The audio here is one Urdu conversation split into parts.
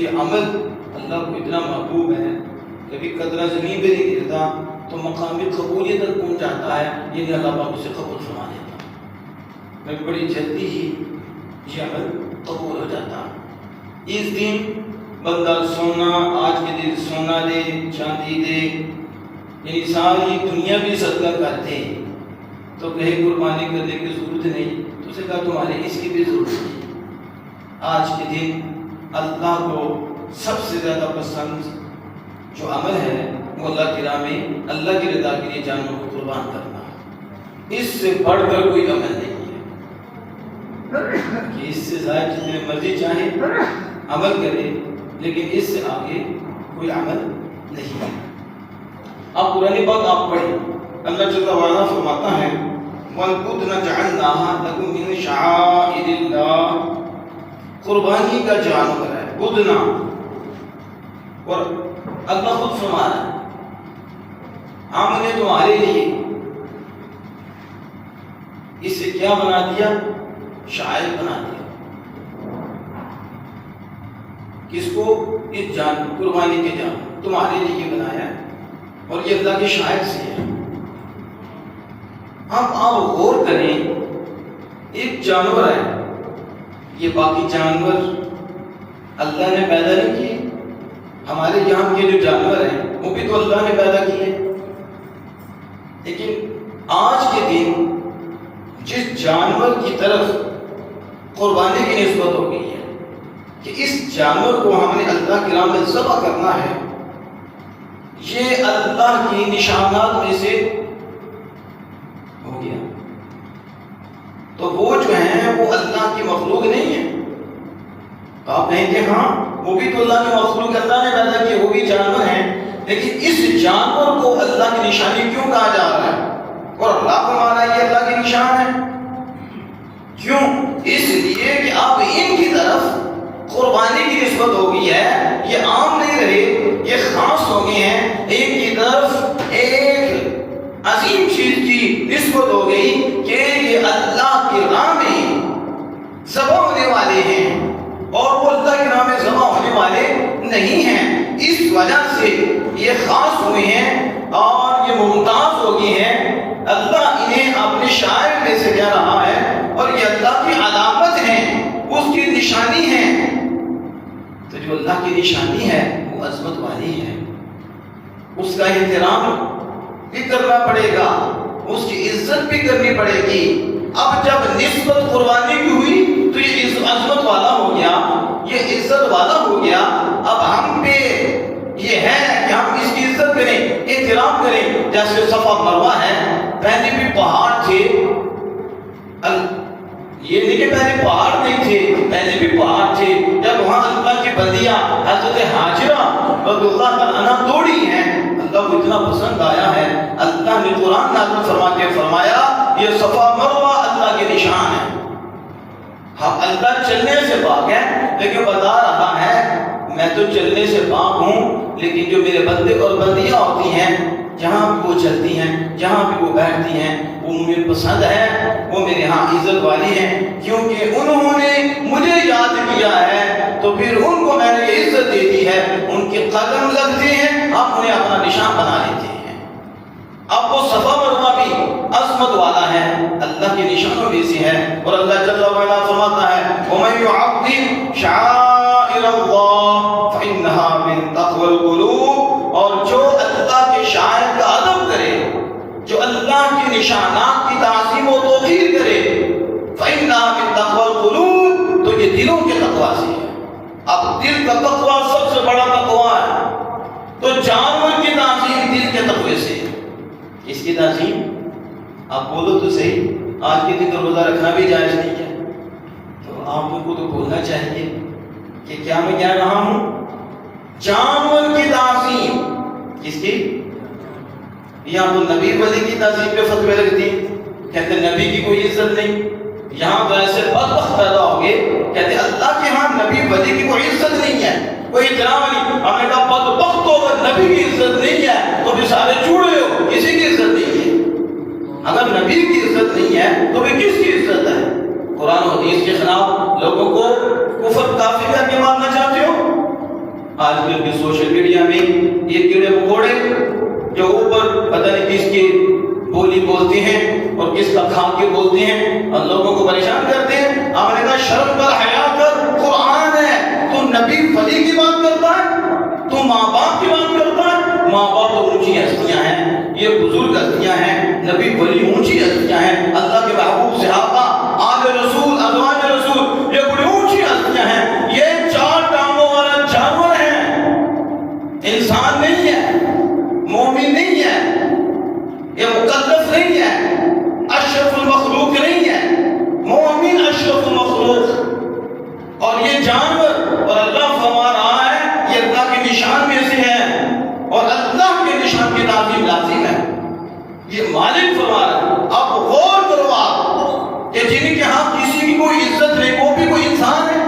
یہ عمل اللہ کو اتنا محبوب ہے، کبھی قطرہ زمین پہ نہیں گرتا تو مقام قبولیت تک پہنچ جاتا ہے، یعنی اللہ پاک اسے قبول فرما دیتا ہے، میں بڑی جلدی ہی یہ عمل قبول ہو جاتا ہے۔ اس دن بندہ سونا، آج کے دن سونا دے، چاندی دے، یعنی ساری دنیا بھی صدقہ کرتے تو کہیں قربانی کرنے کی ضرورت نہیں، تو اسے کہا تمہارے اس کی بھی ضرورت نہیں۔ آج کے دن اللہ کو سب سے زیادہ پسند جو عمل ہے وہ اللہ کی راہ میں اللہ کی رضا کے لیے جانوں کو قربان کرنا ہے۔ اس سے بڑھ کر کوئی عمل نہیں ہے کہ اس سے زائد جتنے مرضی چاہے عمل کرے، لیکن اس سے آگے کوئی عمل نہیں ہے۔ آپ قرآن پاک آپ پڑھیں، اللہ جل وعلا فرماتا ہے وَالْبُدْنَ جَعَلْنَاهَا لَكُم مِّن شَعَائِرِ اللَّهِ، قربانی کا جانور ہے بدنا، اور اللہ خود فرما رہا ہے ہم نے تمہارے لیے اسے کیا بنا دیا؟ شاعر بنا دیا۔ کس کو؟ اس جانور، قربانی کے جانور تمہارے لیے بنایا ہے، اور یہ اللہ کے شاعر سے ہے۔ اب آپ غور کریں، ایک جانور ہے، یہ باقی جانور اللہ نے پیدا نہیں کیے، ہمارے یہاں کے جو جانور ہیں وہ بھی تو اللہ نے پیدا کیے، لیکن آج کے دن جس جانور کی طرف قربانی کی نسبت ہو گئی ہے کہ اس جانور کو ہم نے اللہ کی راہ میں ذبح کرنا ہے، یہ اللہ کی نشانات میں سے ہو گیا، تو وہ جو ہیں وہ اللہ کی مخلوق نہیں ہے۔ تو آپ کہیں کہ ہاں وہ بھی تو اللہ کی مخلوق، اللہ نے پیدا کیے، وہ بھی جانور ہیں، لیکن اس جانور کو اللہ کی نشانی کیوں کہا جا رہا ہے؟ اور اللہ فرما رہا ہے یہ اللہ کی نشان ہے، کیوں؟ اس لیے کہ اب ان کی طرف قربانی کی نسبت ہو گئی ہے، یہ عام نہیں رہے، یہ خاص ہو گئے ہیں، ان کی طرف ایک عظیم چیز کی نسبت ہو گئی کہ یہ اللہ کی راہ میں ذبح ہونے والے ہیں، اور وہ اللہ کی راہ میں ذبح ہونے والے نہیں ہیں، اس وجہ سے یہ خاص ہوئے ہیں اور یہ ممتاز ہو گئے ہیں۔ اللہ انہیں اپنے شاعر میں سے کہہ رہا ہے، اور یہ اللہ کی علامت ہے، اس کی نشانی ہے۔ تو جو اللہ کی نشانی ہے وہ عظمت والی ہے، اس کا احترام بھی کرنا پڑے گا، اس کی عزت بھی کرنی پڑے گی۔ اب جب نسبت قربانی کی ہوئی تو یہ عظمت والا ہو گیا، یہ عزت والا ہو گیا، اب ہم پہ یہ ہے کہ ہم اس کی عزت کریں، احترام کریں۔ جیسے صفا مروہ ہے، پہلے بھی پہاڑ تھے، یہ نہیں کہ پہلے پہاڑ نہیں تھے، پہلے بھی پہاڑ تھے۔ جب وہاں اللہ کی بندیاں حضرت حاجرہ رضی اللہ عنہا دوڑی ہیں، اللہ کو اتنا پسند آیا ہے، اللہ نے قرآن نازل فرما کے فرمایا یہ صفا مروہ اللہ کے نشان ہے۔ ہم اللہ چلنے سے پاک ہے، لیکن بتا رہا ہے میں تو چلنے سے پاک ہوں، لیکن جو میرے بندے اور بندیاں ہوتی ہیں، جہاں بھی وہ چلتی ہیں، جہاں بھی وہ بیٹھتی ہیں، وہ مجھے پسند ہے، وہ میرے ہاں عزت والی ہیں، کیونکہ انہوں نے مجھے یاد کیا ہے، تو پھر ان کو میں نے یہ عزت دے دی ہے، ان کے قدم لگتے ہیں، آپ انہیں اپنا نشان بنا لیتے ہیں۔ اب وہ صفا مروہ بھی عظمت والا ہے، اللہ کے نشانوں میں سے ہے، اور اللہ جل وعلا فرماتا ہے وَمَن يُعَظِّمْ شَعَائِرَ اللَّهِ فَإِنَّهَا مِن تَقْوَى الْقُلُوبِ، اور جو اللہ کے شاعر کا ادب کرے، جو اللہ کے نشانات کی تعظیم و توقیر کرے، فَإِنَّهَا مِن تَقْوَى الْقُلُوبِ، تو یہ دلوں کے تقویٰ سے ہے۔ اب دل کا تقویٰ سب سے بڑا تقویٰ ہے، تو جانور کی تعظیم دل کے تقوی سے ہے۔ اس کی تعظیم آپ بولو تو صحیح، آج کے دن تو روزہ رکھنا بھی جائز نہیں ہے، تو آپ لوگوں کو تو بولنا چاہیے کہ کیا میں کہہ رہا ہوں؟ جانور کی تعظیم، کس کی؟ یہاں تو نبی ولی کی تعظیم پہ فتوے لگتی، کہتے نبی کی کوئی عزت نہیں، یہاں تو ایسے بدبخت پیدا ہو گئے، کہتے اللہ کے ہاں نبی ولی کی کوئی عزت نہیں ہے، کوئی احترام نہیں۔ ہم نے کہا بدبخت ہو، اگر نبی کی عزت نہیں ہے تو بھی سارے چوڑے ہو، کسی کی عزت نہیں ہے۔ اگر نبی کی عزت نہیں ہے تو بھی کس کی عزت ہے؟ قرآن و حدیث کے خلاف لوگوں کو کفر کافر کر کے مارنا چاہتے ہو؟ آج کل کے سوشل میڈیا میں یہ کیڑے مکوڑے جو اوپر پتہ نہیں کس کی بولی بولتے ہیں اور کس کا کھا کے بولتے ہیں اور لوگوں کو پریشان کرتے ہیں. آپ نے کہا شرم کر، حیا کر، قرآن ہے. تو نبی ولی کی بات کرتا ہے، تو ماں باپ کی بات کرتا ہے. ماں باپ تو اونچی ہستیاں ہیں، یہ بزرگ ہستیاں ہیں. نبی ولی اونچی ہستیاں ہیں. اللہ کے محبوب صحابہ، آل رسول، ازواج رسول، یہ بڑی اونچی ہستیاں ہیں. یہ 4 ٹانگوں والا جانور ہے، انسان نہیں ہے، مومن نہیں ہے، یہ مقدس نہیں ہے، اشرف المخلوق نہیں ہے. مومن اشرف المخلوق اور یہ جانور. اور اللہ فرما رہا ہے یہ اللہ کے نشان میں سے ہے اور اللہ کے نشان کی تعظیم لازم ہے. یہ مالک فرما رہا ہے. آپ غور کرو آپ کہ جن کے ہاں کسی کی کوئی عزت نہیں، وہ بھی کوئی انسان ہے،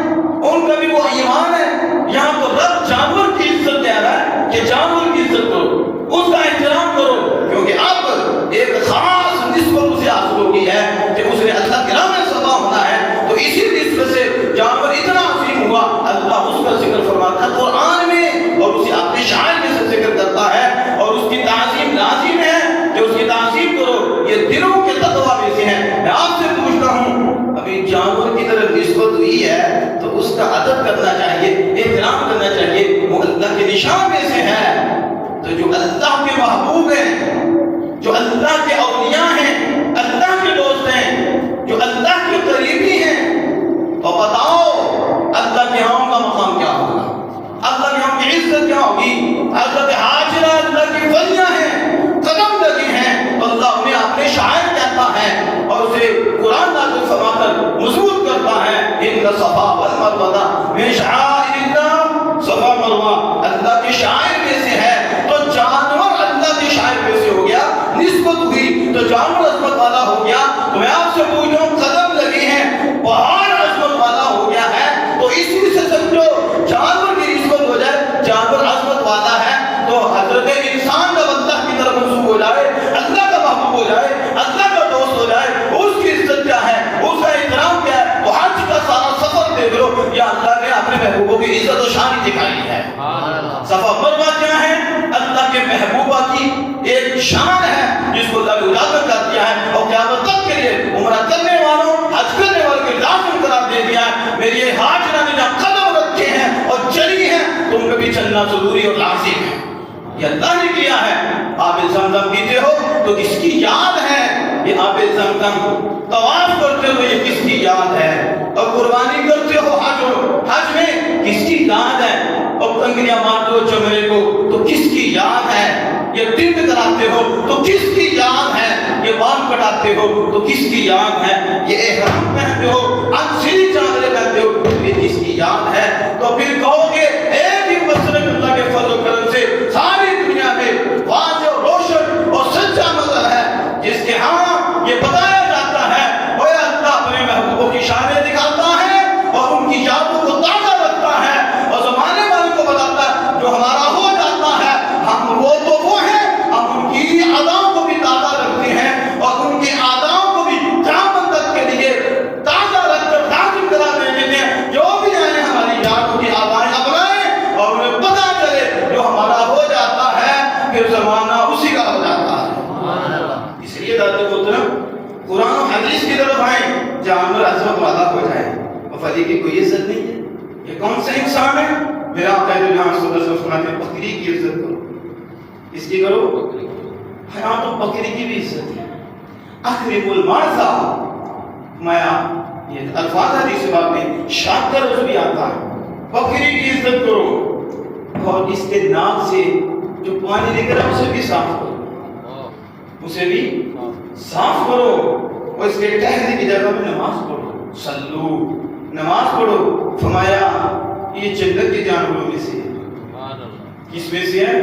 ان کا بھی وہ ایمان ہے. یہاں تو رب جانور کی عزت دے رہا ہے کہ جانور کی عزت کرو، اس کا احترام کرو، کیونکہ اب ایک خاص نسبت اسے حاصل ہوگی ہے کہ اس نے اللہ کے نام میں صدا ہونا ہے. تو اسی نسبت سے جانور اتنا عظیم ہوا، اللہ اس کا ذکر فرماتا ہے قرآن میں اور اسے اپنے شاعر کے ساتھ ذکر کرتا ہے اور اس کی تعظیم لازم ہے کہ اس کی تعظیم کرو. یہ دلوں کے تقویٰ میں سے ہیں. میں آپ سے پوچھتا ہوں، ابھی جانور کی طرف نسبت ہوئی ہے تو اس کا ادب کرنا چاہیے، احترام کرنا چاہیے. وہ اللہ کے نشان میں سے ہے. تو جو اللہ کے محبوب ہیں، جو اللہ کے اولیاء ہیں، اللہ کے دوست ہیں، جو اللہ کے قریبی ہیں، تو بتاؤ اللہ کے ہاں کا مقام کیا ہوگا، اللہ کے ہاں کی عزت کیا ہوگی. حضرت حاجرہ اللہ کی ولیاں ہیں، قدم لگے ہیں، تو اللہ انہیں اپنے شاعر کہتا ہے اور اسے قرآن نازل فرما کر مضبوط کرتا ہے. ان صفا والمروہ من شعائر اللہ. صفا مروہ اللہ کے شاعر میں سے ہے. تو جانور اللہ کے شاعر میں سے ہو گیا، نسبت ہوئی تو جانور عظمت والا ہو گیا. تو میں آپ سے پوچھ رہا ہوں، قدم لگے ہیں، پہاڑ عظمت والا ہو گیا ہے. تو اسی سے سمجھو جانور کی نسبت ہو جائے، جانور عظمت والا ہے. تو حضرت انسان جب اللہ کی طرف منسوب ہو جائے، اللہ کا محبوب ہو جائے، اللہ کا دوست ہو جائے، اس کی عزت کیا ہے، اس کا احترام کیا ہے. تو حج کا سارا سفر دیکھ لو، یا اللہ نے اپنے محبوبوں کی عزت و شان دکھائی ہے. صفا مروہ کیا ہے؟ اللہ کے محبوبہ کی ایک شان ہے جس کو اللہ نے اجاگر کر دیا ہے اور قیامت تک کے لیے عمرہ کرنے والوں، حج کرنے والوں کے لازم قرار دے دیا ہے. میری یہ حاجرہ نے جہاں قدم رکھے ہیں اور چلی ہیں، تم کو بھی چلنا ضروری اور لازم ہے. یہ اللہ نے کیا ہے. آب زمزم پیتے ہو تو کس کی یاد ہے؟ یہ آب زمزم. طواف کرتے ہو یہ کس کی یاد ہے؟ اور قربانی کرتے ہو حج میں کس کی یاد ہے؟ اور کنگریاں مارتے ہو چمڑے کو تو کس کی یاد ہے؟ یہ ٹنڈ کراتے ہو تو کس کی یاد ہے؟ یہ بال کٹاتے ہو تو کس کی یاد ہے؟ یہ احرام پہنتے ہو، انسری چادریں پہنتے ہو تو یہ کس کی یاد ہے؟ تو پھر کہو گے ایک ہی مسلم اللہ کے فضل و کرم سے ساری دنیا میں واضح اور روشن اور سچا مذہب ہے جس کے ہاں یہ بتایا جاتا ہے وہ اللہ اپنے محبوبوں کی شانیں دکھاتا ہے اور ان کی یادوں کو تازہ رکھتا ہے اور زمانے والوں کو بتاتا ہے جو ہمارا ہو جاتا ہے ہم وہ تو وہ ہیں، ہم ان کی اداؤں کو بھی تازہ رکھتے ہیں اور ان کی اداؤں کو بھی قیامت تک کے لیے تازہ رکھ کر لازم کرا دیتے ہیں. جو بھی آئے ہماری یادوں کی ادائیں اپنائیں اور انہیں پتہ چلے جو ہمارا ہو جاتا ہے پھر زمانہ اسی کا ہو جاتا ہے. اس لیے داتے محترم قرآن و حدیث کی طرف آئیں جانور عظمت والا ہو جائے. وفادی کی کوئی عزت نہیں ہے. یہ کون سا انسان ہے؟ میرا قید جہاں صلی اللہ علیہ وسلم فرماتے ہیں بکری کی عزت کرو. اس کی کرو؟ ہاں تو بکری کی بھی عزت ہے. اکرم المعزہ مایا یہ الفاظ حدیث باب میں شاکر اس بھی آتا ہے. بکری کی عزت کرو اور اس کے ناک سے جو پانی لے کر اسے بھی صاف کرو، اسے بھی صاف کرو اور اس کے ٹہلنے کی جگہ میں نماز پڑھو. صلو نماز پڑھو. فرمایا یہ جنت کے جانوروں میں سے کس میں سے ہے؟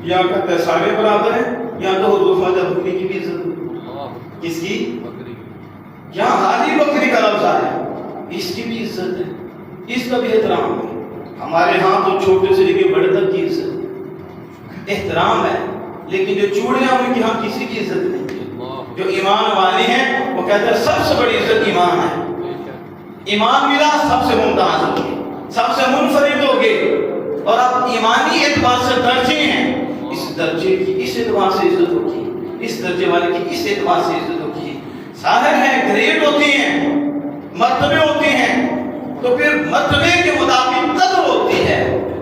یا کہتا ہے سارے برابر ہیں یا تو حضور فرماتا بکری کی بھی عزت. کس کی؟ یہاں حالی بکری کا لفظ ہے، اس کی بھی عزت ہے، اس کا بھی احترام ہے. ہمارے ہاں تو چھوٹے سے لے کے بڑے تک کی عزت ہے، احترام ہے. لیکن جو چوڑے ہیں ان کی ہاں کسی کی عزت نہیں. جو ایمان والے ہیں وہ کہتے ہیں سب سے بڑی عزت ایمان ہے. ایمان ملا سب سے ممتاز ہو گئے، سب سے منفرد ہو گئے اعتبار سے درجے ہیں، اس درجے کی اس اعتبار سے عزت ہوتی ہے، اس درجے والے کی اس اعتبار سے عزت ہوتی ہے۔ ظاہر ہے گریڈ ہوتی ہیں، مرتبے ہوتے ہیں، تو پھر مرتبے کے مطابق قدر ہوتی ہے،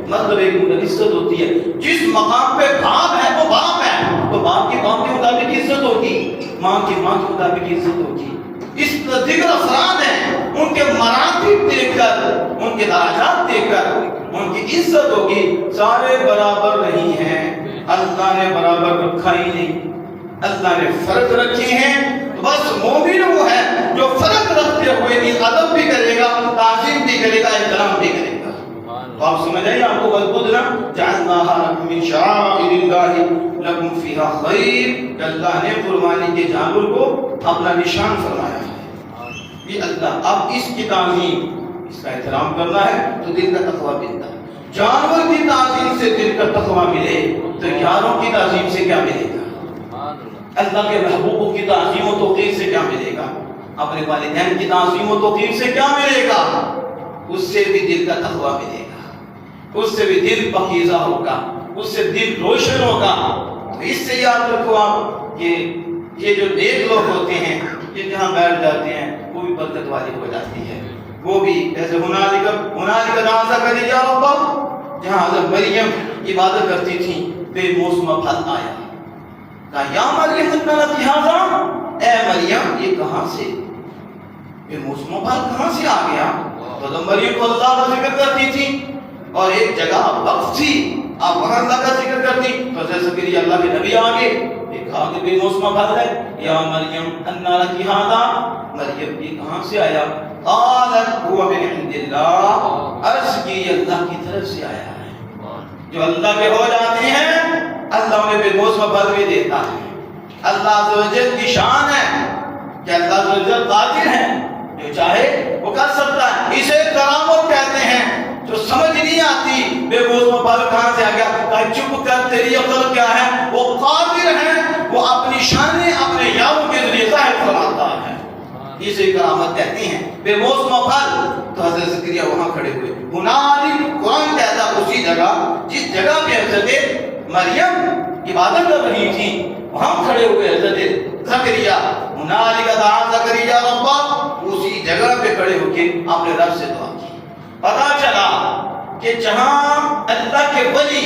مرتبے کی مطابق عزت ہوتی ہے۔ جس مقام پہ باپ ہے وہ باپ ہے، تو باپ کے مطابق عزت ہوگی، ماں کے مطابق عزت ہوگی۔ اس دیگر افراد ہیں، ان کے مراتب دیکھ کر، ان کے درجات دیکھ کر ان کی عزت ہوگی۔ سارے برابر نہیں ہیں، اللہ نے برابر رکھا ہی نہیں، اللہ نے فرق رکھے ہیں۔ بس مومن وہ ہے جو فرق رکھتے ہوئے بھی ادب بھی کرے گا، تعظیم بھی کرے گا، احترام بھی کرے گا۔ تو آپ سمجھ آئیے، آپ کو مضبوط نا جعلناہا لکم من شعائر اللہ لکم فیہا خیر، کہ اللہ نے قربانی کے جانور کو اپنا نشان فرمایا ہے۔ یہ اللہ، اب اس کی تعظیم، اس کا احترام کرنا ہے تو دل کا تقویٰ ملتا ہے۔ جانور کی تعظیم سے دل کا تقویٰ ملے تو یاروں کی تعظیم سے کیا ملے گا؟ اللہ کے محبوبوں کی تعظیم و توقیر سے کیا ملے گا؟ اپنے والدین کی تعظیم و توقیر سے کیا ملے گا؟ اس سے بھی دل کا تقویٰ ملے گا، اس سے بھی دل پاکیزہ ہوگا، اس سے دل روشن ہوگا۔ تو اس سے یاد رکھو آپ کہ یہ جو نیک لوگ ہوتے ہیں، یہ جہاں بیٹھ جاتے ہیں وہ بھی برکت والی ہو جاتی ہے۔ وہ بھی جیسے ہنالک دعا زکریا ربہ، جہاں حضرت مریم عبادت کرتی تھی، بے موسم پھل آیا، کہا یا مریم اتنا لکی حاضا، اے مریم یہ کہاں سے بے موسم پھل کہاں سے آ گیا؟ تو مریم کو اللہ کا ذکر کرتی تھی اور ایک جگہ وقف تھی، آپ وہاں اللہ کا ذکر کرتی، تو حضرت زکریا اللہ کے نبی آگے کہا کہ بے موسم پھل ہے، یا مریم اتنا لکی حاضا، مریم یہ کہاں سے آیا؟ قالت هو من عند اللہ، عرض کی اللہ کی طرف سے آیا ہے۔ جو اللہ کے ہو جاتے ہیں اللہ انہیں بے موسم پھل بھی دیتا ہے۔ اللہ عز و جل کی شان ہے کہ اللہ عز و جل قادر ہے، جو چاہے وہ کر سکتا ہے۔ اسے کرامت کہتے ہیں۔ جو سمجھ نہیں آتی بے موسم پھل کہاں سے آ گیا، کہا چپ کر، تیری عقل کیا ہے؟ وہ قادر ہے، وہ اپنی شانیں اپنے یاروں کے ذریعے ظاہر فرماتا ہے، اسے کرامت کہتے ہیں۔ بے موسم پھل، تو حضرت زکریا وہاں کھڑے ہوئے۔ ہنالک، قرآن کہتا اسی جگہ جس جگہ پہ حضرت مریم عبادت کر رہی تھی، وہاں کھڑے ہوئے حضرت زکریا، ہنالک دعا زکریا ربہ، اسی جگہ پہ کھڑے ہو کے اپنے رب سے دعا کی۔ پتا چلا کہ جہاں اللہ کے ولی،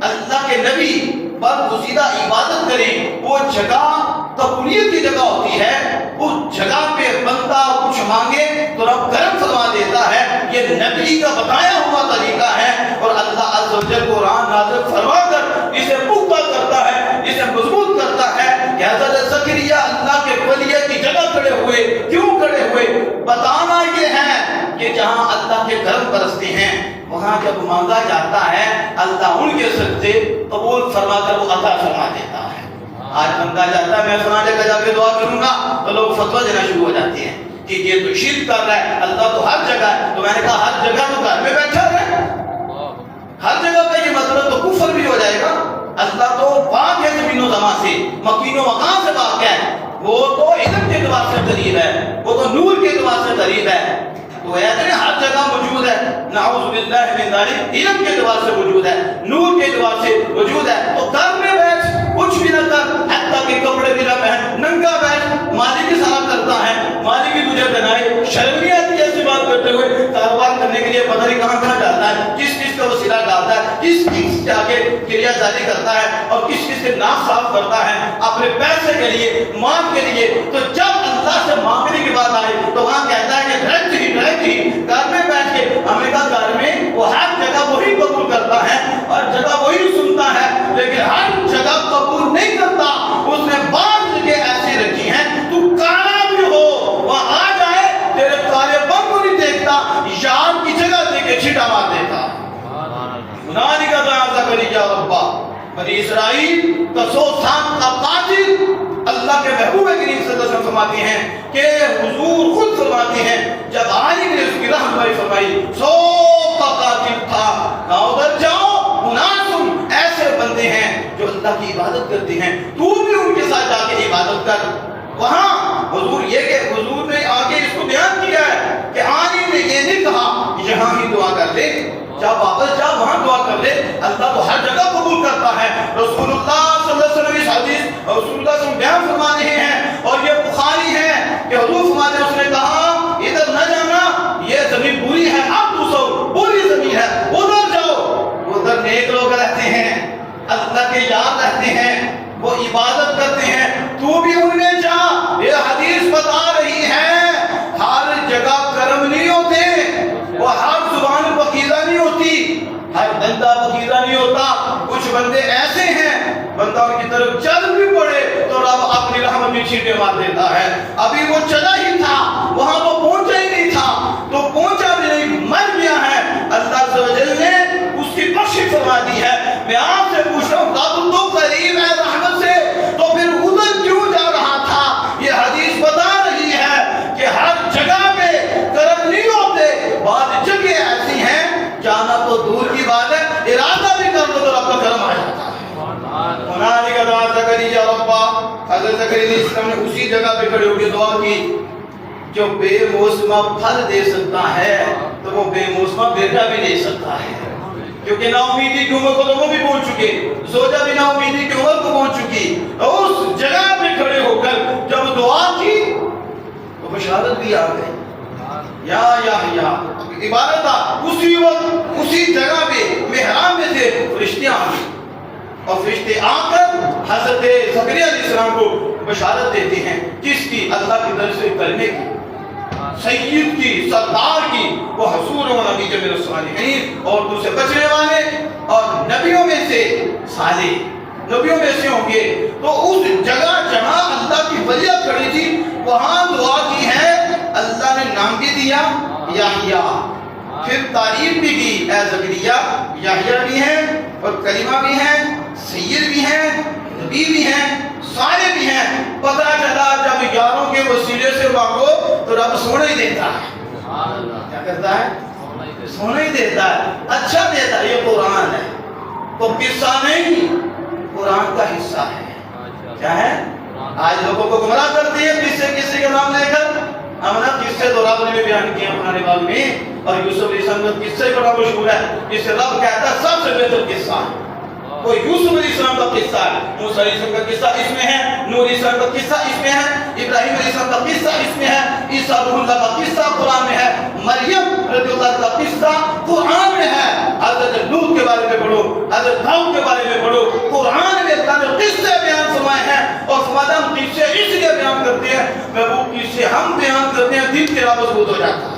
اللہ کے نبی برگزیدہ عبادت کریں، وہ جگہ قبولیت کی جگہ ہوتی ہے۔ اس جگہ پہ بندہ کچھ مانگے تو رب کرم فرما دیتا ہے۔ یہ نبی کا بتایا ہوا طریقہ ہے، اور اللہ عز و جل قرآن نازل فرما کر اسے پختہ کرتا ہے، اسے مضبوط کرتا ہے کہ حضرت زکریا اللہ کے ولی کی جگہ کھڑے ہوئے۔ کیوں کھڑے ہوئے؟ بتانا یہ ہے کہ جہاں اللہ کے گھر برستے ہیں، وہاں جب مانگا جاتا ہے اللہ ان کے سجدے قبول فرما کر وہ عطا فرما دیتا ہے۔ آج مانگا جاتا ہے میں فلاں جگہ جا کے دعا کروں گا، تو لوگ فتویٰ دینا شروع ہو جاتے ہیں کہ یہ تو شرک کر رہا ہے، اللہ تو ہر جگہ ہے۔ تو میں نے کہا ہر جگہ تو گھر میں بیٹھا ہے، ہر جگہ کا یہ مطلب تو کفر بھی ہو جائے گا۔ اللہ تو پاک ہے زمین و زمان سے، مکین و مکان سے پاک ہے، وہ تو علم کے اعتبار سے قریب ہے، وہ تو نور کے اعتبار سے قریب ہے۔ تو ایسے ہر جگہ موجود ہے، نعوذ باللہ من ذالک، علم کے اعتبار سے موجود ہے، نور کے اعتبار سے موجود ہے۔ تو گھر میں بیٹھ، کچھ بھی نہ کر، حتیٰ کہ کپڑے بھی نہ پہن، ننگا بیٹھ، مالک کی صلاح کرتا ہے، مالک کی تجھے بنائے، شرم نہیں آتی ایسی بات کرتے ہوئے؟ کاروبار کرنے کے لیے پتہ نہیں کہاں کہاں جاتا ہے، کس کس کا وسیلہ ڈالتا ہے، کس کس کے آگے کریا جاری کرتا ہے، اور کس کس کے ناک صاف کرتا ہے اپنے پیسے کے لیے، مال کے لیے۔ تو جب اللہ سے مانگنے کی بات آئے تو وہاں کہتا ہے کہ گھر میں بیٹھ کے، ہمیں کہا گھر میں وہ ہر جگہ وہی قبول کرتا ہے اور جگہ وہی سنتا ہے، لیکن ہر جگہ قبول نہیں کرتا۔ اس نے بعض جگہ ایسی رکھی ہیں، تو کالا بھی ہو وہاں آ جائے، تیرے کالے بن کو نہیں دیکھتا، یار کی جگہ دے کے چھٹا مار دیتا۔ ہنالک دعا زکریا ربہ، بنی اسرائیل کا 100 سال کا قاتل اللہ کے محبوب کریم صلی اللہ علیہ وسلم فرماتے ہیں کہ حضور خود فرماتے ہیں، جب عالم نے اس کی رہنمائی فرمائی، 100 کا قاتل تھا، نہ ادھر جاؤ، اناسن ایسے بندے ہیں جو اللہ کی عبادت کرتے ہیں، تو بھی ان کے ساتھ جا کے عبادت کر۔ وہاں حضور یہ کہ حضور نے آگے اس کو بیان کیا ہے کہ عالم نے یہ نہیں کہا یہاں ہی دعا کر دے، جا واپس جا وہاں دعا کر قبل اللہ کو ہر جگہ قبول کرتا ہے. رسول اللہ صلی اللہ علیہ وسلم اس حدیث رسول اللہ صلی اللہ علیہ وسلم بیان فرما رہے ہیں اور یہ بخاری ہے کہ حضور فرماتے ہیں اس نے کہا ادھر نہ جانا یہ زمین بری ہے اب دوسرو بری زمین ہے ادھر جاؤ. ادھر نیک لوگ رہتے ہیں اللہ کے یاد رہتے ہیں وہ عبادت کرتے ہیں تو بھی ان میں جا. یہ حدیث بتا رہی ہے ہر جگہ کرم نہیں ہوتے وہ ہر زبان پکیزہ نہیں ہوتی ہر بندہ پکیزہ نہیں ہوتا. کچھ بندے ایسے ہیں بندہ ان کی طرف چل بھی پڑے تو رب اپنی رحمت میں چھینٹے مار دیتا ہے. ابھی وہ چلا ہی تھا وہاں وہ پہنچا ہی نہیں تھا تو پہنچا بھی نہیں مر گیا ہے. اللہ عز و جل نے اس کی بخشش فرما دی ہے. میں آپ سے پوچھ رہا ہوں رب تو قریب ہے رحمت سے تو پھر ادھر کیوں جا رہا تھا؟ یہ حدیث بتا رہی ہے کہ ہر جگہ پہ کرم نہیں ہوتے. بعض جگہ ایسی ہیں جانا تو دور کی بات ہے ارادہ بھی کر لو تو رب کا کرم آ جاتا ہے. ہنالک دعا زکریا ربا. حضرت زکریا علیہ السلام نے اسی جگہ پہ کھڑے ہو کے دعا کی. جو بے موسمہ پھل دے سکتا ہے تو وہ بے موسمہ بیٹا بھی دے سکتا ہے. کیونکہ نا امیدی کی عمر کو تو وہ بھی پہنچ چکے زوجہ بھی نا امیدی کی عمر کو پہنچ چکی. اس جگہ پہ کھڑے ہو کر جب دعا کی تو بشارت بھی آ گئی یا عبارت تھا. اسی وقت اسی جگہ پہ محراب میں سے فرشتے آ گئے اور فرشتے آ کر حضرت زکریا علیہ السلام کو بشارت دیتے ہیں کس کی؟ اللہ کی طرف سے کرنے کی سید کی سردار کی. وہ حصول و نبی جمع الصالحین اور دوسرے بچنے والے اور نبیوں میں سے صالح نبیوں میں سے ہوں گے. تو اس جگہ جہاں اللہ کی ولیت کھڑی تھی وہاں دعا کی ہے. اللہ نے نام بھی دیا یحییٰ پھر تعریف بھی کی اے زکریا یحییٰ بھی ہیں اور کلمہ بھی ہیں سید بھی ہیں نبی بھی ہیں سارے بھی ہیں. پتہ چلا جب یاروں کے وسیلے سے مانگو تو رب سونا ہی دیتا ہے. کیا کرتا ہے؟ سونا ہی دیتا ہے اچھا دیتا ہے. یہ قرآن ہے تو قصہ نہیں قرآن کا حصہ ہے. کیا ہے؟ آج لوگوں کو گمراہ کرتی ہے کسی کے نام لے کر. ہم نا قصے تو رب نے بھی بیان کیا اپنے باب میں اور یوسف علیہ السلام کا قصہ بڑا مشہور ہے جسے رب کہتا ہے سب سے بہتر قصہ ہے. وہ یوسف علیہ السلام کا قصہ ہے موسیٰ علیہ السلام کا قصہ اس میں ہے نوح علیہ السلام کا قصہ اس میں ہے ابراہیم علیہ السلام کا قصہ اس میں ہے عیسیٰ روح اللہ کا قصہ قرآن میں ہے مریم رضی اللہ کا قصہ قرآن میں ہے. حضرت لوط کے بارے میں پڑھو حضرت داؤد کے بارے میں پڑھو. قرآن میں اللہ نے قصے بیان فرمائے ہیں اور فرمایا ہم قصے اس لیے بیان کرتے ہیں میں وہ قصے ہم بیان کرتے ہیں دل تیرا مضبوط ہو جاتا ہے.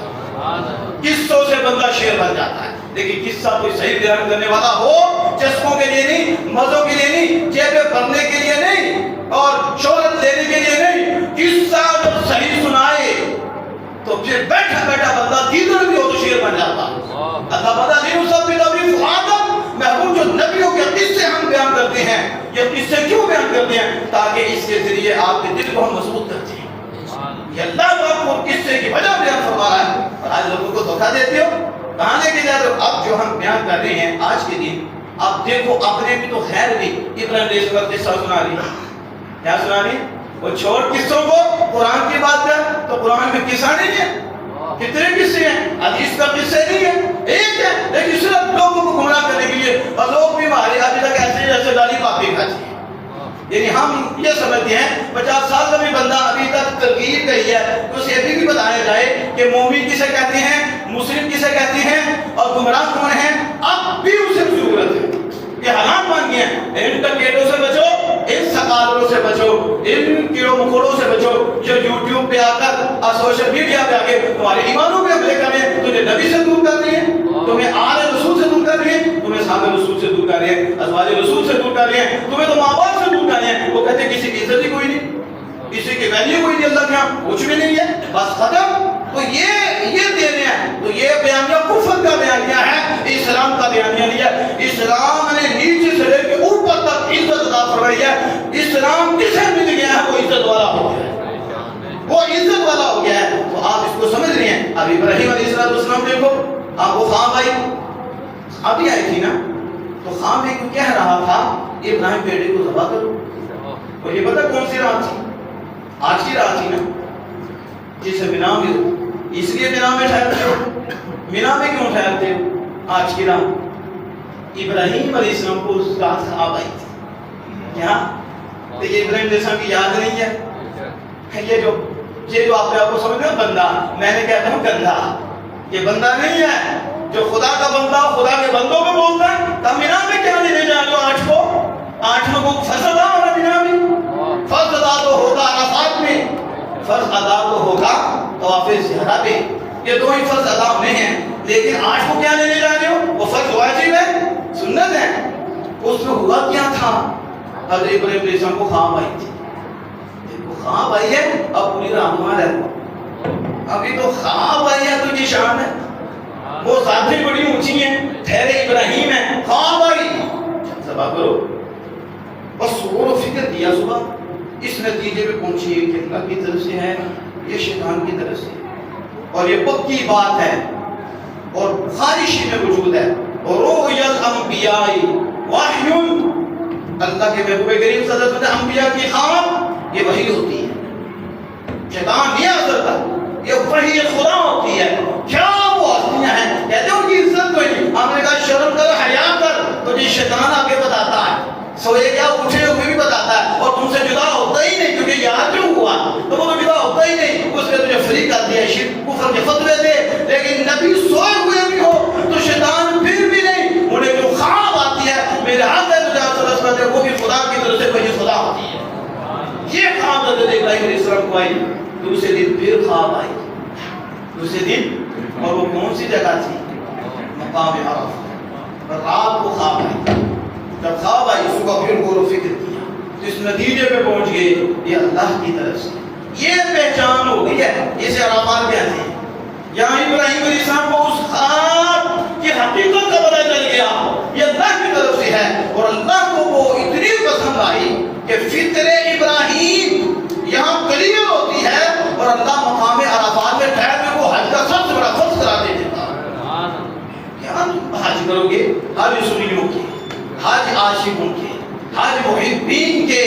قصوں سے بندہ شیر بن جاتا ہے. لیکن قصہ کوئی صحیح بیان کرنے والا ہو چسکوں کے لیے نہیں مزوں کے لیے نہیں جیبیں بھرنے کے لیے نہیں اور شہرت لینے کے لیے نہیں. قصہ جب صحیح سنائے تو پھر بیٹھا بیٹھا بندہ دیدر بھی ہو تو شیر بن جاتا. اللہ پتہ نہیں اس سب بھی فادم محبوب جو نبیوں کے قصے ہم بیان کرتے ہیں یہ قصے کیوں بیان کرتے ہیں تاکہ اس کے ذریعے آپ کے دل کو ہم مضبوط کرتے ہیں. یہ اللہ آپ کو قصے کی وجہ بیان فرما رہا ہے اور آج لوگوں کو دھوکہ دیتے ہو کہاں لے کے جا رہے ہو. اب جو ہم بیان کر رہے ہیں آج کے دن اب دیکھو اپنے بھی تو خیر بھی ابراہیم علیہ السلام کا قصہ سنا رہی کیا سنا رہی وہ چھوڑ قصوں کو قرآن کی بات کر تو قرآن میں قصہ نہیں ہے. کتنے قصے ہیں حدیث کا قصے نہیں ہے ایک ہے لیکن صرف لوگوں کو گمراہ کرنے کے لیے اور لوگ بھی ہمارے ابھی تک ایسے جیسے ڈالی پاپی کھاتے ہیں. یعنی ہم یہ سمجھتے ہیں 50 سال کا بھی بندہ ابھی تک ترغیب گئی ہے تو اسے ابھی بھی بتایا جائے کہ مومن کسے کہتے ہیں مسلم کسے کہتے ہیں اور گمراہ کون ہیں. اب بھی اسے ضرورت ہے. یہ حالات بن گئے ہیں. ان ٹکیٹوں سے بچو ان سکالوں سے بچو ان کیڑوں مکوڑوں سے بچو جو یوٹیوب پہ آ کر اور سوشل میڈیا پہ آ کے تمہارے ایمانوں پہ حملے کر رہے ہیں. تمہیں نبی سے دور کر رہے ہیں تمہیں آل رسول سے دور کر رہے ہیں تمہیں صحابہ رسول سے دور کر رہے ہیں ازواج رسول سے دور کر رہے ہیں تمہیں تو ماں باپ سے دور کر رہے ہیں. وہ کہتے ہیں کسی کی عزت ہی کوئی نہیں کسی کی ویلیو کوئی نہیں اللہ کے یہاں کچھ بھی نہیں ہے بس ختم. تو یہ دے رہے ہیں تو یہ بیانیہ کفر کا بیانیہ ہے اسلام کا بیانیہ نہیں ہے. اسلام نے نیچے سے لے کے اوپر تک عزت عطا فرمائی ہے. اسلام کسے مل گیا ہے وہ عزت والا ہو گیا ہے وہ عزت والا ہو گیا ہے. تو آپ اس کو سمجھ رہے ہیں. اب ابراہیم علیہ السلام دیکھو آپ وہ خام بھائی ابھی آئی تھی نا تو خام بھائی کو کہہ رہا تھا ابراہیم بیٹے کو ذبح کرو. اور یہ پتہ کون سی رات تھی آج کی رات تھی نا جسے مینا میں اس لیے مینا میں ٹھہرتے ہو. مینا میں کیوں ٹھہرتے ہو آج کی رات ابراہیم علیہ السلام کو اس رات خواب آئی تھی. کیا تو یہ ابراہیم علیہ السلام کی یاد نہیں ہے؟ یہ جو آپ کو سمجھ رہے ہو بندہ، میں نے کہتا ہوں گندھا، یہ بندہ نہیں ہے جو خدا کا بندہ خدا کے بندوں کو بولتا ہے. تم مینا میں کیا لینے جا رہے ہو؟ آٹھ کو فرض ادا ہونا، مینا میں فرض ادا تو ہوگا عرفات میں، فرض ادا تو ہوگا طواف زیارہ پہ، یہ دو ہی فرض ادا ہونے ہیں. لیکن 8 کو کیا لینے جا رہے ہو؟ وہ فرض واجب ہے، سنت ہے. اس میں ہوا کیا تھا؟ حضرت ابراہیم علیہ السلام کو خواب آئی تھی. خواب آئی ہے، اب پوری رات وہاں رہتا، ابھی تو خواب آئی ہے تو یہ شان ہے. وہ ذاتیں بڑی اونچی ہیں، ٹھہرے ابراہیم ہیں، خواب آئی. صبح کرو بس غور و فکر کیا صبح، اس نتیجے پہ پہنچی کہ اللہ کی طرف سے ہے، یہ شیطان کی طرف سے، اور یہ پکی بات ہے اور خارشی میں وجود ہے. اور رؤیا الانبیاء وحی، اللہ کے محبوب کریم صلی اللہ علیہ وسلم انبیاء کی خواب یہ وحی ہوتی ہے. شیطان نہیں آ سکتا، یہ وحی خدا ہوتی ہے. کیا وہ ہستیاں ہیں، کہتے ہیں ان کی عزت کوئی نہیں. ہم نے کہا شرم کر، حیا کر، تو یہ شیطان آگے بتاتا ہے، سوئے کیا اٹھے ہوئے بھی بتاتا ہے، اور تم سے جدا ہوتا ہی نہیں، کیونکہ یاد جو ہوا تو وہ تو جدا ہوتا ہی نہیں. اس نے تجھے فری کر دیا، شرک کفر کے فتوے دے. لیکن نبی سوئے ہوئے بھی ہو تو شیطان پھر بھی نہیں، انہیں جو خواب آتی ہے میرے ہاتھ ہے تجھے صلی اللہ علیہ وسلم، وہ بھی خدا کی طرف سے وہی خدا ہوتی ہے. یہ خواب حضرت ابراہیم علیہ السلام کو آئی. دوسرے دن پھر خواب آئی، دوسرے دن، اور وہ کون سی جگہ تھی؟ مقام عرفہ. رات کو خواب آئی. جب خواب آئی اس کو پھر غور و فکر کیا، اس نتیجے پہ پہنچ گئے یہ اللہ کی طرف سے. یہ پہچان ہو گئی ہے، اسے عرفات کہتے ہیں. یہاں ابراہیم علیہ السلام کو اس خواب کی حقیقت کا پتہ چل گیا، یہ اللہ کی طرف سے ہے. اور اللہ کو وہ اتنی پسند آئی کہ فطر ابراہیم یہاں کلیئر ہوتی ہے، اور اللہ مقام عرفات میں ٹھہر کے وہ حج کا سب سے بڑا فرض قرار دے دیتا. کیا حج کرو گے؟ حج سنیوں کے، حج عاشقوں کے، حج محبین کے،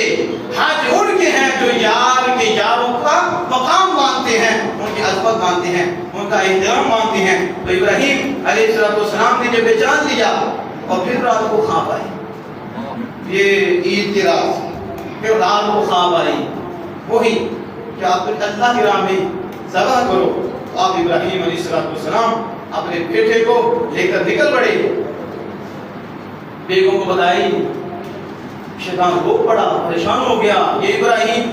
حج ان کے ہیں جو یار کے یاروں کا مقام مانتے ہیں، ان کی عظمت مانتے ہیں، ان کا احترام مانتے ہیں. تو ابراہیم علیہ السلام نے جب پہچان لیا، اور پھر رات کو خواب آئی، یہ عید کی رات، پھر رات کو خواب آئی وہی کہ آپ اللہ کی راہ میں ذبح کرو. آپ ابراہیم علیہ السلام اپنے بیٹے کو لے کر نکل پڑے. بیگم کو بتائی، شیطان کو پڑا، پریشان ہو گیا. یہ ابراہیم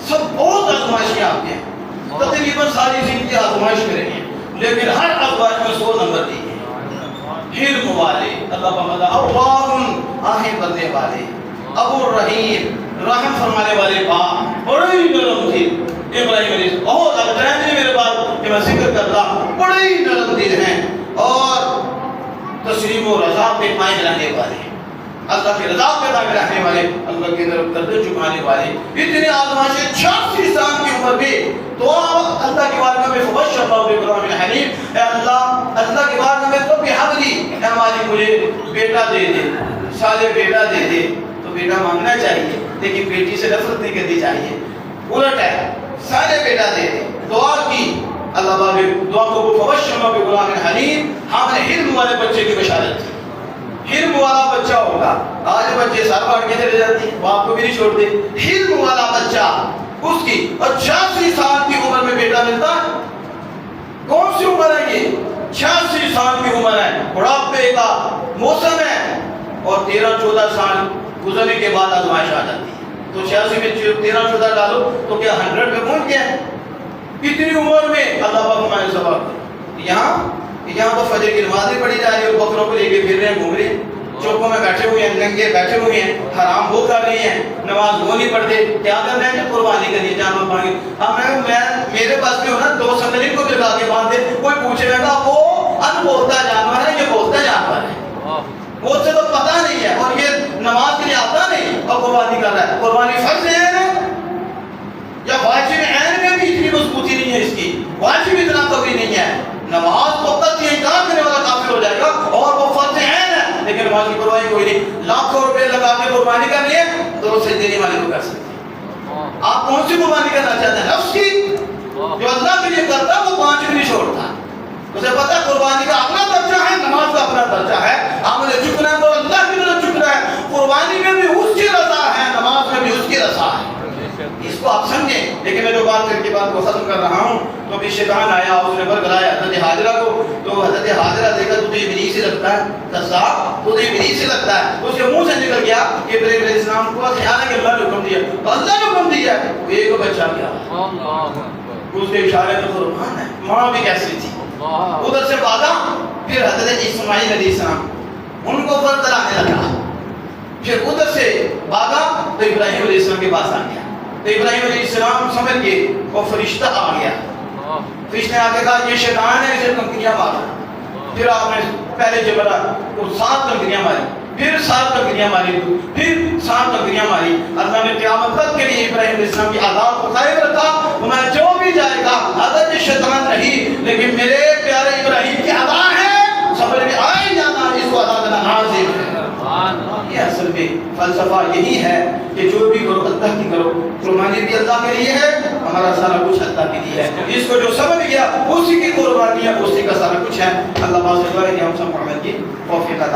سب بہت آزمائشیں آتے ہیں، تقریباً ساری زندگی آزمائش میں رہی ہیں، لیکن ہر آزمائش میں 100 نمبر دی ہے. حلم والے، اللہ پاک اللہ آہیں بننے والے، ابو الرحیم، رحم فرمانے والے باپ، بڑے ہی نرم تھے ابراہیم علیہ السلام. بہت اب ٹائم نہیں میرے پاس کہ میں ذکر کرتا، بڑے ہی نرم دل ہیں اور تسلیم و رضا پہ قائم رہنے والے، اللہ کی رضا پہ قائم رہنے والے، اللہ کے طرف گردن جھکانے والے. اتنے آزمائشیں 86 سال کی عمر میں دعا اللہ کی بارگاہ میں فبشر اللہ بغلام حلیم، اے اللہ کی بارگاہ میں تو بحبلی، اے مالک مجھے بیٹا دے دے، صالح بیٹا دے دے. تو بیٹا مانگنا چاہیے، لیکن بیٹی سے نفرت نہیں کرنی چاہیے، الٹ ہے، صالح بیٹا دے دے. دعا کی، اللہ باب دعا کو فبشر اللہ بغلام حلیم. ہم نے حلم والے بچے کی بشارت کی، حلم والا بچہ ہوگا. آج بچے سر باٹ کے چلے جاتے ہیں، باپ کو بھی نہیں چھوڑتے. حلم والا بچہ، اس کی 86 سال کی عمر میں بیٹا ملتا ہے. کون سی عمر ہے یہ؟ 86 سال کی عمر ہے، بڑھاپے کا موسم ہے، اور 13-14 سال گزرنے کے بعد آزمائش آ جاتی ہے. تو 86 میں 13-14 ڈالو تو کیا 100 پہ پہنچ گیا؟ اتنی عمر میں اللہ پاک ہمارے سبب یہاں تو فجر کی نمازیں پڑھی جا رہی ہے، بکروں کو لے کے پھر رہے ہیں، گھوم رہے ہیں، چوکوں میں بیٹھے ہوئے ہیں، ننگے بیٹھے ہوئے ہیں، حرام وہ کر رہے ہیں، نماز وہ نہیں پڑھتے. کیا کر رہے ہیں؟ قربانی کرنی ہے، جانور مانگے. میں میرے پاس میں ہو نا 2 سندلی کو لگا کے باندھ دے، کوئی پوچھے گا وہ ان بولتا جانور ہے، یہ بولتا جانور ہے، وہ سے تو پتہ نہیں ہے، اور یہ نماز کے لیے آتا نہیں اور قربانی کر رہا ہے. قربانی فرض ہے یا واجب عین میں بھی اتنی مضبوطی نہیں ہے اس کی، واجب اتنا قوی نہیں ہے. نماز کو تک یہ انکار کرنے والا کافر ہو جائے گا، اور وہ فرض عین ہے، لیکن نماز کی قربانی کوئی نہیں. لاکھوں روپے لگا کے قربانی کر لیے، 2 سجدے والے کو کر سکتے. آپ کون سی قربانی کرنا چاہتے ہیں؟ نفس کی، جو اللہ کے لیے کرتا ہے وہ 5 بھی نہیں چھوڑتا. اسے پتا قربانی کا اپنا درجہ ہے، نماز کا اپنا درجہ ہے. ہم نے جھکنا تو اللہ قربانی میں بھی اس کی رضا ہے، نماز میں بھی اس کی رضا ہے، اس کو آپ سمجھیں۔ لیکن میں جو بات کر کے بات کو ختم کر رہا ہوں، تو بھی شیطان آیا، اس نے برگلایا حضرت حاجرہ کو، تو حضرت حاجرہ دیکھا تو تجھے ابلیس سے لگتا ہے، قذاب، تجھے ابلیس سے لگتا ہے، اس کے منہ سے نکل گیا کہ ابراہیم علیہ السلام کو خیال ہے کہ اللہ نے حکم دیا، تو اللہ نے حکم دیا، وہ ایک کو بچہ گیا، اس کے اشارے میں قربان ہے، ماں بھی کیسی تھی، ادھر سے بھاگا، پھر حضرت اسماعیل علیہ السلام ان کو برگلانے لگا، پھر ادھر سے بھاگا تو ابراہیم علیہ السلام کے پاس آ گیا، تو ابراہیم علیہ السلام سمجھ کے وہ فرشتہ آ گیا، فرشتے نے آگے کہا یہ شیطان ہے، اسے کنکریاں مارا، پھر آپ نے پہلے جبرا کو 7 کنکریاں ماری، پھر 7 کنکریاں ماری، پھر 7 کنکریاں ماری، اللہ نے قیامت تک کے لیے ابراہیم علیہ السلام کی عذاب کو قائم رکھا، میں جو بھی جائے گا حضرت شیطان نہیں، لیکن میرے پیارے ابراہیم کی ادا ہے، سمجھ میں آئے جانا، اس کو ادا کرنا عازم ہے۔ یہ اصل میں فلسفہ یہی ہے کہ جو بھی کرو اللہ کی کرو، قربانی بھی اللہ کے لیے ہے، ہمارا سارا کچھ اللہ کے لیے ہے، اس کو جو سمجھ گیا اسی کی قربانی ہے، اسی کا سارا کچھ ہے۔ اللہ پاک سے دعا ہے کہ ہم سب کو عمل کی توفیق عطا